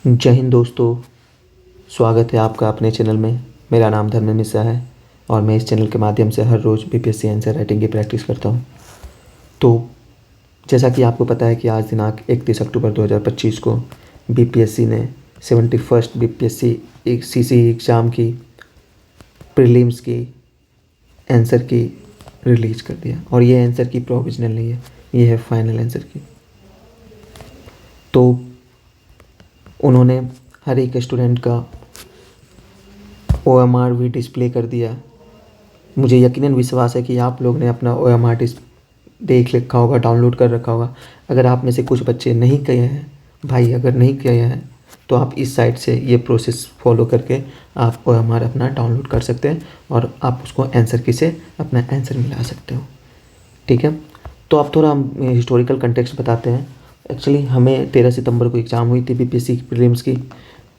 जय हिंद दोस्तों। स्वागत है आपका अपने चैनल में। मेरा नाम धर्मेंद्र मिश्रा है और मैं इस चैनल के माध्यम से हर रोज़ बीपीएससी आंसर राइटिंग की प्रैक्टिस करता हूँ। तो जैसा कि आपको पता है कि आज दिनांक 31 अक्टूबर 2025 को बीपीएससी ने 71st बीपीएससी सीसी एग्ज़ाम की प्रीलिम्स की आंसर की रिलीज़ कर दिया। और ये आंसर की प्रोविजनल नहीं है, ये है फाइनल आंसर की। तो उन्होंने हर एक स्टूडेंट का OMR भी डिस्प्ले कर दिया। मुझे यकीनन विश्वास है कि आप लोग ने अपना OMR देख रखा होगा, डाउनलोड कर रखा होगा। अगर आप में से कुछ बच्चे नहीं किए हैं भाई, अगर नहीं किए हैं तो आप इस साइट से ये प्रोसेस फॉलो करके आप OMR अपना डाउनलोड कर सकते हैं और आप उसको आंसर की से अपना आंसर मिला सकते हो। ठीक है, तो अब थोड़ा हम हिस्टोरिकल कंटेक्स्ट बताते हैं। एक्चुअली हमें 13 सितंबर को एग्ज़ाम हुई थी बीपीएससी की प्रीलिम्स की।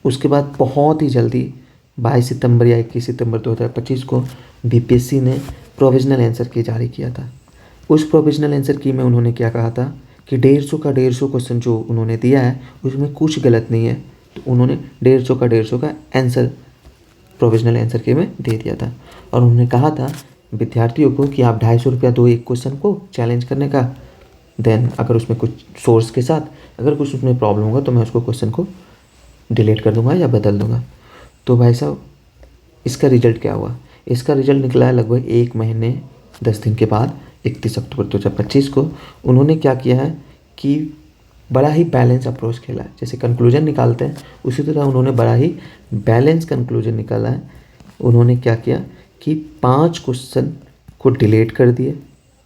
उसके बाद बहुत ही जल्दी 22 सितंबर या 21 सितंबर 2025 को बीपीएससी ने प्रोविजनल आंसर की जारी किया था। उस प्रोविजनल आंसर की में उन्होंने क्या कहा था कि 150 का 150 क्वेश्चन जो उन्होंने दिया है उसमें कुछ गलत नहीं है। तो उन्होंने 150 का 150 का आंसर प्रोविजनल आंसर के में दे दिया था। और उन्होंने कहा था विद्यार्थियों को कि आप 250 रुपया दो एक क्वेश्चन को चैलेंज करने का। देन अगर उसमें कुछ सोर्स के साथ अगर कुछ उसमें प्रॉब्लम होगा तो मैं उसको क्वेश्चन को डिलीट कर दूंगा या बदल दूंगा। तो भाई साहब इसका रिजल्ट क्या हुआ? इसका रिजल्ट निकला है लगभग 1 महीने 10 दिन के बाद 31 अक्टूबर 2025 को। उन्होंने क्या किया है कि बड़ा ही बैलेंस अप्रोच खेला है। जैसे कंक्लूजन निकालते हैं उसी तरह उन्होंने बड़ा ही बैलेंस कंक्लूजन निकाला है। उन्होंने क्या किया कि 5 क्वेश्चन को डिलीट कर दिए,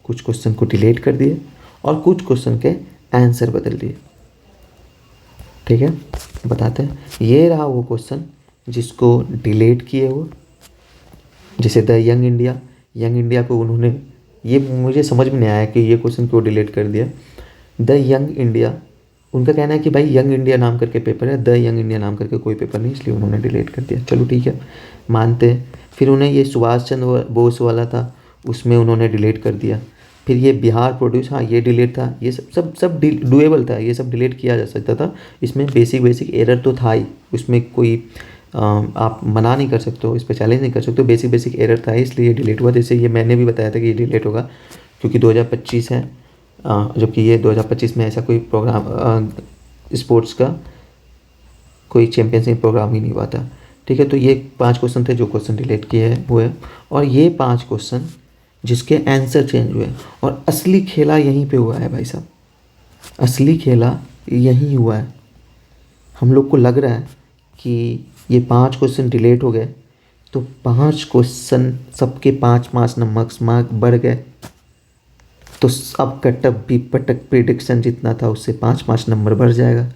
कुछ क्वेश्चन को डिलीट कर दिए और कुछ क्वेश्चन के आंसर बदल दिए। ठीक है, बताते हैं। ये रहा वो क्वेश्चन जिसको डिलीट किए वो, जैसे द यंग इंडिया को उन्होंने, ये मुझे समझ में नहीं आया कि ये क्वेश्चन क्यों डिलीट कर दिया। द यंग इंडिया, उनका कहना है कि भाई यंग इंडिया नाम करके पेपर है, द यंग इंडिया नाम करके कोई पेपर नहीं, इसलिए उन्होंने डिलीट कर दिया। चलो ठीक है, मानते हैं। फिर उन्हें ये सुभाष चंद्र बोस वाला था, उसमें उन्होंने डिलीट कर दिया। फिर ये बिहार प्रोड्यूस, हाँ ये डिलीट था। ये सब डुएबल था, ये सब डिलीट किया जा सकता था। इसमें बेसिक एरर तो था ही, उसमें कोई आप मना नहीं कर सकते हो, इस पर चैलेंज नहीं कर सकते हो। बेसिक एरर था इसलिए ये डिलीट हुआ। जैसे ये मैंने भी बताया था कि ये डिलीट होगा क्योंकि 2025 है, जबकि ये 2025 में ऐसा कोई प्रोग्राम स्पोर्ट्स का कोई चैम्पियनशिप प्रोग्राम ही नहीं हुआ था। ठीक है, तो ये 5 क्वेश्चन थे जो क्वेश्चन डिलीट किए हुए, और ये 5 क्वेश्चन जिसके आंसर चेंज हुए। और असली खेला यहीं पे हुआ है भाई साहब, असली खेला यहीं हुआ है। हम लोग को लग रहा है कि ये 5 क्वेश्चन डिलीट हो गए तो 5 क्वेश्चन सबके 5-5 नंबर मार्क बढ़ गए, तो अब का टप्पी पटक प्रिडिक्शन जितना था उससे 5-5 नंबर बढ़ जाएगा।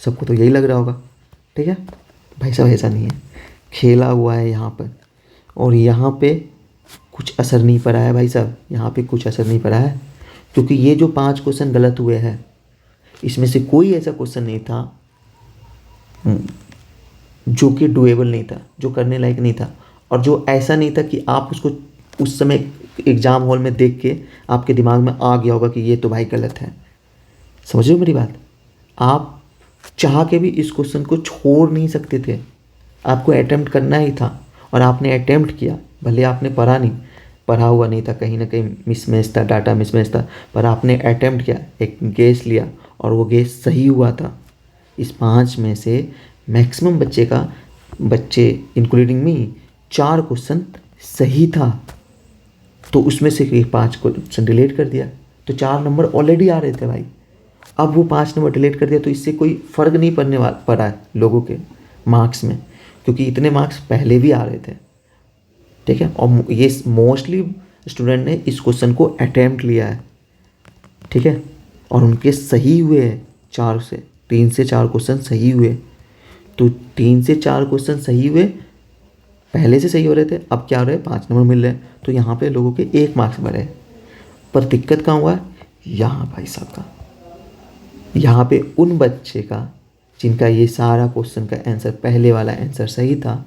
सबको तो यही लग रहा होगा। ठीक है भाई साहब, ऐसा नहीं है, खेला हुआ है यहाँ पर। और यहाँ पे कुछ असर नहीं पड़ा है भाई साहब, यहाँ पे कुछ असर नहीं पड़ा है, क्योंकि ये जो 5 क्वेश्चन गलत हुए हैं इसमें से कोई ऐसा क्वेश्चन नहीं था जो कि डुएबल नहीं था, जो करने लायक नहीं था, और जो ऐसा नहीं था कि आप उसको उस समय एग्ज़ाम हॉल में देख के आपके दिमाग में आ गया होगा कि ये तो भाई गलत है। समझ रहे हो मेरी बात? आप चाह के भी इस क्वेश्चन को छोड़ नहीं सकते थे, आपको अटेम्प्ट करना ही था और आपने अटेम्प्ट किया। भले आपने पढ़ा हुआ नहीं था, कहीं ना कहीं मिसमैच था, डाटा मिसमैच था, पर आपने अटेम्प्ट किया, एक गेस लिया और वो गेस सही हुआ था। इस 5 में से मैक्सिमम बच्चे इंक्लूडिंग मी 4 क्वेश्चन सही था, तो उसमें से 5 क्वेश्चन डिलीट कर दिया, तो 4 नंबर ऑलरेडी आ रहे थे भाई। अब वो 5 नंबर डिलीट कर दिया तो इससे कोई फ़र्क नहीं पड़ा है लोगों के मार्क्स में, क्योंकि इतने मार्क्स पहले भी आ रहे थे। ठीक है, और ये मोस्टली स्टूडेंट ने इस क्वेश्चन को अटेम्प्ट लिया है। ठीक है, और उनके सही हुए हैं 3 से 4 क्वेश्चन सही हुए। तो 3 से 4 क्वेश्चन सही हुए, पहले से सही हो रहे थे, अब क्या हो रहा है 5 नंबर मिल रहे हैं, तो यहाँ पे लोगों के 1 मार्क्स बढ़े। पर दिक्कत कहाँ हुआ है? यहाँ भाई साहब का, यहाँ पे उन बच्चे का जिनका ये सारा क्वेश्चन का आंसर, पहले वाला आंसर सही था,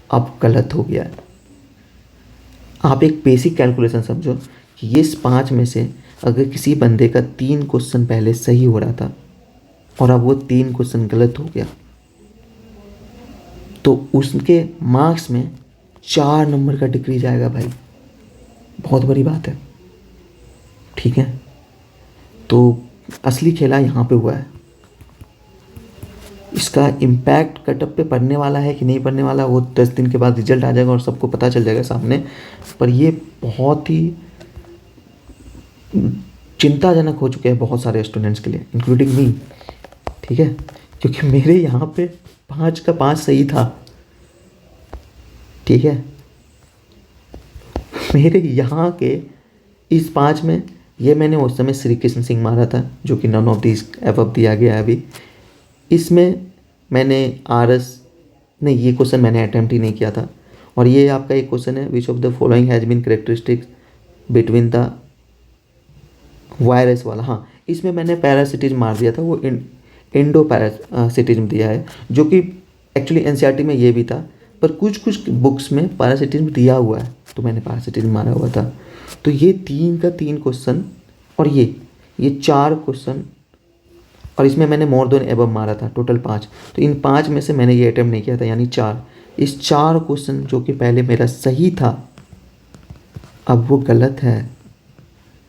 अब गलत हो गया है। आप एक बेसिक कैलकुलेशन समझो कि ये 5 में से अगर किसी बंदे का 3 क्वेश्चन पहले सही हो रहा था और अब वो 3 क्वेश्चन गलत हो गया, तो उसके मार्क्स में 4 नंबर का डिक्रीज आएगा भाई, बहुत बड़ी बात है। ठीक है, तो असली खेला यहाँ पे हुआ है। इसका इम्पैक्ट कटअप पे पड़ने वाला है कि नहीं पड़ने वाला, वो 10 दिन के बाद रिजल्ट आ जाएगा और सबको पता चल जाएगा सामने। पर ये बहुत ही चिंताजनक हो चुके हैं बहुत सारे स्टूडेंट्स के लिए, इंक्लूडिंग मी। ठीक है, क्योंकि मेरे यहाँ पे 5 का 5 सही था। ठीक है, मेरे यहाँ के इस 5 में ये मैंने उस समय श्री कृष्ण सिंह मारा था, जो कि नन ऑफ दिस एबव दिया गया है अभी। इसमें मैंने आरएस नहीं, ये क्वेश्चन मैंने अटैम्प्ट ही नहीं किया था। और ये आपका एक क्वेश्चन है, which of the following has been characteristics between the virus वाला। हाँ, इसमें मैंने पैरासिटिज्म मार दिया था, वो इंडो पैरासिटिज्म दिया है, जो कि एक्चुअली एनसीईआरटी में ये भी था, पर कुछ कुछ बुक्स में पैरासिटिज्म दिया हुआ है, तो मैंने पैरासिटिज्म मारा हुआ था। तो ये 3 का 3 क्वेश्चन और ये 4 क्वेश्चन, और इसमें मैंने मोर देन एबव मारा था, टोटल 5। तो इन 5 में से मैंने ये अटैम्प्ट नहीं किया था, यानी 4। इस 4 क्वेश्चन जो कि पहले मेरा सही था, अब वो गलत है।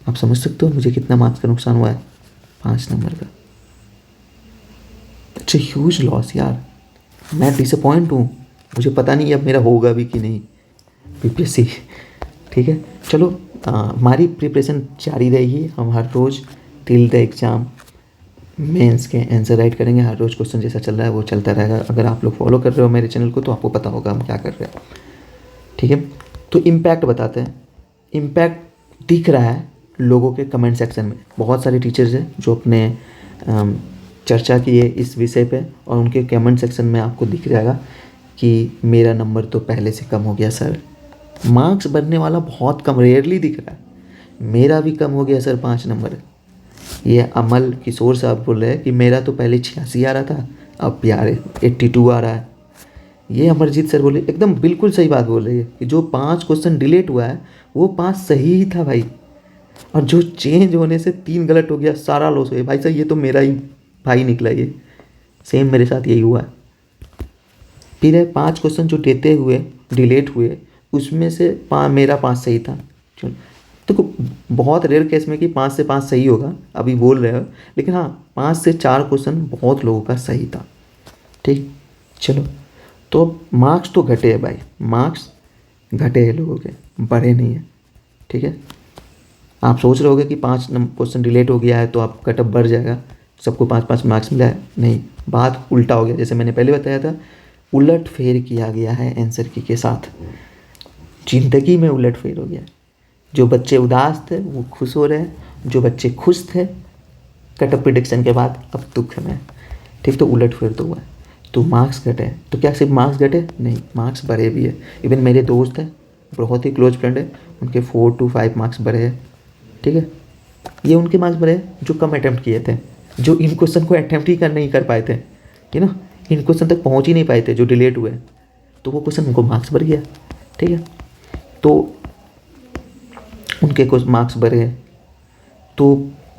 आप समझ सकते हो मुझे कितना मार्क्स का नुकसान हुआ है, 5 नंबर का। इट्स अ ह्यूज लॉस यार, मैं डिसअपॉइंट हूँ। मुझे पता नहीं अब मेरा होगा भी कि नहीं बीपीएससी। ठीक है, चलो हमारी प्रिपरेशन जारी रहेगी। हम हर रोज़ टिल द एग्ज़ाम मेंस के आंसर राइट करेंगे। हर रोज़ क्वेश्चन जैसा चल रहा है वो चलता रहेगा। अगर आप लोग फॉलो कर रहे हो मेरे चैनल को तो आपको पता होगा हम क्या कर रहे हैं। ठीक है, तो इम्पैक्ट बताते हैं। इम्पैक्ट दिख रहा है लोगों के कमेंट सेक्शन में। बहुत सारे टीचर्स हैं जो अपने चर्चा किए इस विषय पे, और उनके कमेंट सेक्शन में आपको दिख जाएगा कि मेरा नंबर तो पहले से कम हो गया सर। मार्क्स बढ़ने वाला बहुत कम, रेयरली दिख रहा है। मेरा भी कम हो गया सर 5 नंबर। ये अमल किशोर साहब बोल रहे हैं कि मेरा तो पहले 86 आ रहा था, अब यार 82 आ रहा है। ये अमरजीत सर बोले, एकदम बिल्कुल सही बात बोल रही है कि जो 5 क्वेश्चन डिलीट हुआ है वो 5 सही ही था भाई, और जो चेंज होने से 3 गलत हो गया, सारा लॉस हो गया। भाई साहब ये तो मेरा ही भाई निकला, ये सेम मेरे साथ यही हुआ है। फिर है 5 क्वेश्चन जो देते हुए डिलीट हुए, उसमें से मेरा 5 सही था। चलो तो बहुत रेयर केस में कि 5 से 5 सही होगा, अभी बोल रहे हो, लेकिन हाँ 5 से 4 क्वेश्चन बहुत लोगों का सही था। ठीक, चलो तो मार्क्स तो घटे हैं भाई, मार्क्स घटे हैं लोगों के, बढ़े नहीं है। ठीक है, आप सोच रहे होगे कि 5 क्वेश्चन डिलीट हो गया है तो आप कटअप बढ़ जाएगा, सबको 5-5 मार्क्स मिला है। नहीं, बात उल्टा हो गया। जैसे मैंने पहले बताया था, उलट फेर किया गया है आंसर की के साथ। जिंदगी में उलट फेर हो गया। जो बच्चे उदास थे वो खुश हो रहे हैं, जो बच्चे खुश थे कटअप प्रिडिक्शन के बाद अब दुख में। ठीक, तो उलट फेर तो हुआ है। तो मार्क्स घटे, तो क्या सिर्फ मार्क्स घटे? नहीं, मार्क्स बढ़े भी है। इवन मेरे दोस्त हैं, बहुत ही क्लोज फ्रेंड है, उनके 4 to 5 मार्क्स बढ़े हैं। ठीक है, ये उनके मार्क्स बढ़े जो कम अटैम्प्ट किए थे, जो इन क्वेश्चन को अटैम्प्ट ही नहीं कर पाए थे, ठीक ना, इन क्वेश्चन तक पहुंच ही नहीं पाए थे जो डिलीट हुए, तो वो क्वेश्चन उनको मार्क्स बढ़ गया। ठीक है, तो उनके कुछ मार्क्स बढ़े। तो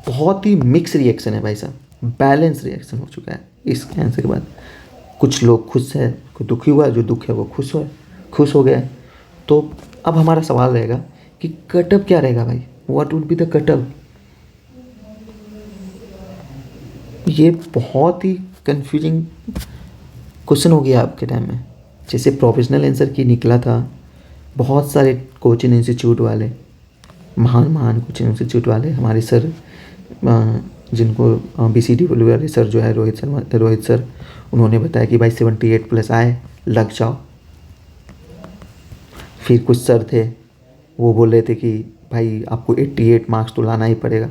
बहुत ही मिक्स रिएक्शन है भाई साहब, बैलेंस रिएक्शन हो चुका है इस आंसर के बाद। कुछ लोग खुश है, कोई दुखी हुआ, जो दुख है वो खुश हो गया। तो अब हमारा सवाल रहेगा कि कटअप क्या रहेगा भाई, what would be the cutoff. ये बहुत ही कंफ्यूजिंग क्वेश्चन हो गया आपके टाइम में। जैसे प्रोफेशनल आंसर की निकला था, बहुत सारे कोचिंग इंस्टीट्यूट वाले, महान कोचिंग इंस्टीट्यूट वाले हमारे सर, जिनको BCD वाले सर जो है रोहित सर, उन्होंने बताया कि भाई 78+ आए, लग जाओ। फिर कुछ सर थे वो बोल रहे थे कि भाई आपको 88 मार्क्स तो लाना ही पड़ेगा।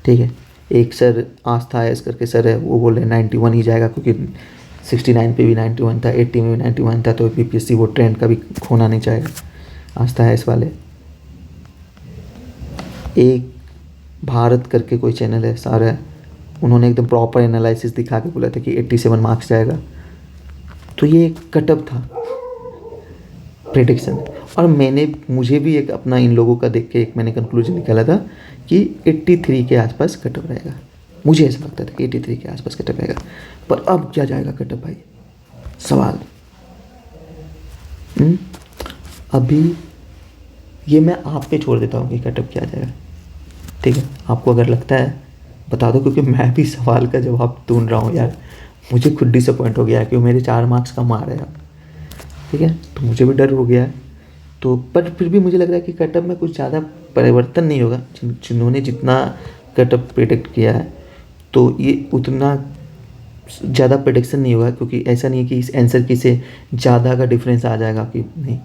ठीक है, एक सर आस्था एस करके सर है, वो बोल रहे 91 ही जाएगा, क्योंकि 69 पे भी 91 था, 80 में भी 91 था, तो BPSC वो ट्रेंड कभी खोना नहीं चाहेगा। आस्था एस वाले, एक भारत करके कोई चैनल है सारा है, उन्होंने एकदम प्रॉपर एनालिसिस दिखा के बोला था कि 87 मार्क्स जाएगा। तो ये कटअप था प्रेडिक्शन। और मुझे भी एक अपना इन लोगों का देख के एक मैंने कंक्लूजन निकाला था कि 83 के आसपास कटअप रहेगा। मुझे ऐसा लगता था कि 83 के आसपास कटअप रहेगा, पर अब क्या जाएगा कटअप भाई, सवाल। हम्म? अभी ये मैं आप पे छोड़ देता हूँ कि कटअप क्या आ जाएगा, ठीक है? आपको अगर लगता है बता दो, क्योंकि मैं भी सवाल का जवाब ढूंढ रहा हूँ यार। मुझे खुद डिसअपॉइंट हो गया है क्योंकि मेरे 4 मार्क्स कम आ रहे हैं अब, ठीक है? तो मुझे भी डर हो गया है। तो पर फिर भी मुझे लग रहा है कि कटअप में कुछ ज़्यादा परिवर्तन नहीं होगा। जिन्होंने जितना कटअप प्रिडिक्ट किया है तो ये उतना ज़्यादा प्रिडिक्शन नहीं होगा, क्योंकि ऐसा नहीं है कि इस आंसर की से ज़्यादा का डिफरेंस आ जाएगा कि नहीं,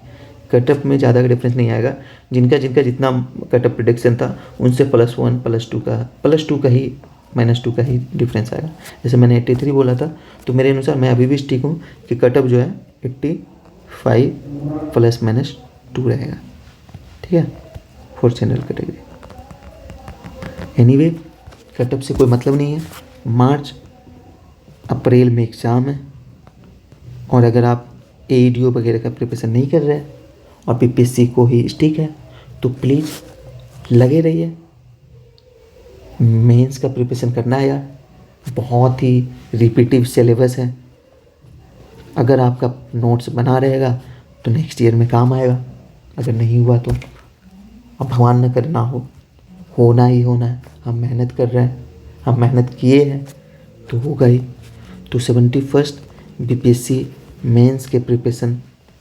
कटअप में ज़्यादा का डिफरेंस नहीं आएगा। जिनका जिनका जितना कटअप प्रिडिक्शन था उनसे +1 +2 का ही -2 का ही डिफरेंस आएगा। जैसे मैंने 83 बोला था, तो मेरे अनुसार मैं अभी भी ठीक हूँ कि कटअप जो है 85 ±2 रहेगा, ठीक है, 4th general category. Anyway cut up से कोई मतलब नहीं है। मार्च अप्रैल में एग्ज़ाम है, और अगर आप AEDO वगैरह का प्रिपरेशन नहीं कर रहे हैं और PPSC को ही स्टिक है तो प्लीज़ लगे रहिए। मेंस का प्रिपरेशन करना है यार, बहुत ही रिपीटिव सिलेबस है। अगर आपका नोट्स बना रहेगा तो नेक्स्ट ईयर में काम आएगा, अगर नहीं हुआ तो अब भगवान न करे ना हो, होना ही होना है। हम मेहनत कर रहे हैं, हम मेहनत किए हैं तो होगा ही। तो 71st BPSC मेंस के प्रिपरेशन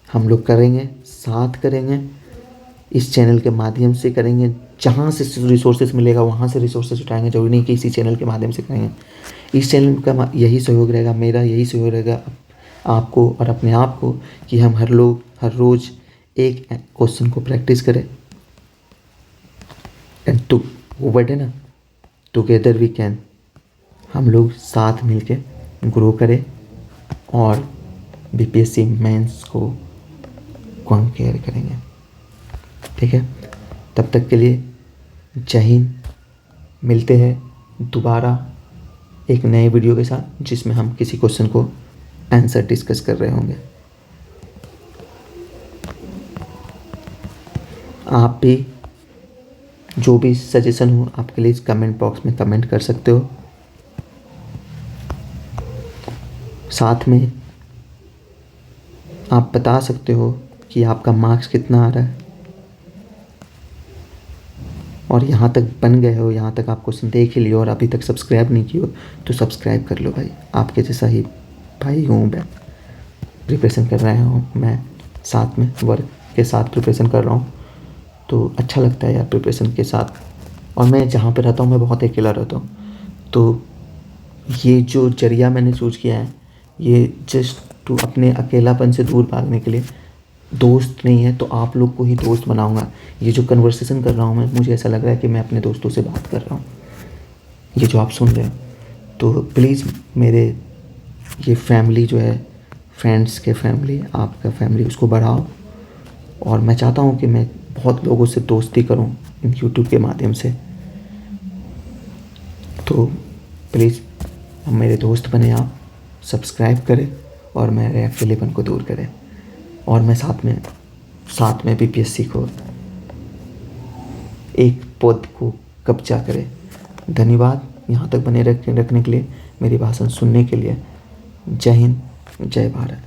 हम लोग करेंगे, साथ करेंगे, इस चैनल के माध्यम से करेंगे। जहाँ से रिसोर्सेज मिलेगा वहाँ से रिसोर्सेज उठाएंगे, जरूरी नहीं कि इसी चैनल के माध्यम से करेंगे। इस चैनल का यही सहयोग रहेगा, मेरा यही सहयोग रहेगा आपको और अपने आप को, कि हम हर रोज़ एक क्वेश्चन को प्रैक्टिस करें। एंड टू वो वर्ड है ना, टुगेदर वी कैन, हम लोग साथ मिलके ग्रो करें और BPSC मेंस को कॉन्कर करेंगे, ठीक है? तब तक के लिए जय हिंद। मिलते हैं दोबारा एक नए वीडियो के साथ, जिसमें हम किसी क्वेश्चन को आंसर डिस्कस कर रहे होंगे। आप भी जो भी सजेशन हो आपके लिए इस कमेंट बॉक्स में कमेंट कर सकते हो। साथ में आप बता सकते हो कि आपका मार्क्स कितना आ रहा है, और यहाँ तक बन गए हो, यहाँ तक आप क्वेश्चन देख ही लियो और अभी तक सब्सक्राइब नहीं किया तो सब्सक्राइब कर लो भाई। आपके जैसा ही भाई हूँ मैं, प्रिपरेशन कर रहा हूँ मैं, साथ में वर्क के साथ प्रिपरेशन कर रहा हूँ, तो अच्छा लगता है यार प्रिपरेशन के साथ। और मैं जहाँ पे रहता हूँ मैं बहुत अकेला रहता हूँ, तो ये जो जरिया मैंने चूज़ किया है ये जस्ट टू अपने अकेलापन से दूर भागने के लिए। दोस्त नहीं है तो आप लोग को ही दोस्त बनाऊंगा। ये जो कन्वर्सेशन कर रहा हूँ मैं, मुझे ऐसा लग रहा है कि मैं अपने दोस्तों से बात कर रहा हूँ, ये जो आप सुन रहे हो। तो प्लीज़ मेरे ये फैमिली जो है, फ्रेंड्स के फैमिली, आपका फैमिली, उसको बढ़ाओ। और मैं चाहता हूँ कि मैं बहुत लोगों से दोस्ती करूँ इन YouTube के माध्यम से। तो प्लीज़ मेरे दोस्त बने, आप सब्सक्राइब करें और मेरे अकेलेपन को दूर करें, और मैं साथ में BPSC को एक पद को कब्जा करें। धन्यवाद यहाँ तक बने रखने के लिए, मेरी भाषण सुनने के लिए। जय हिंद, जय भारत।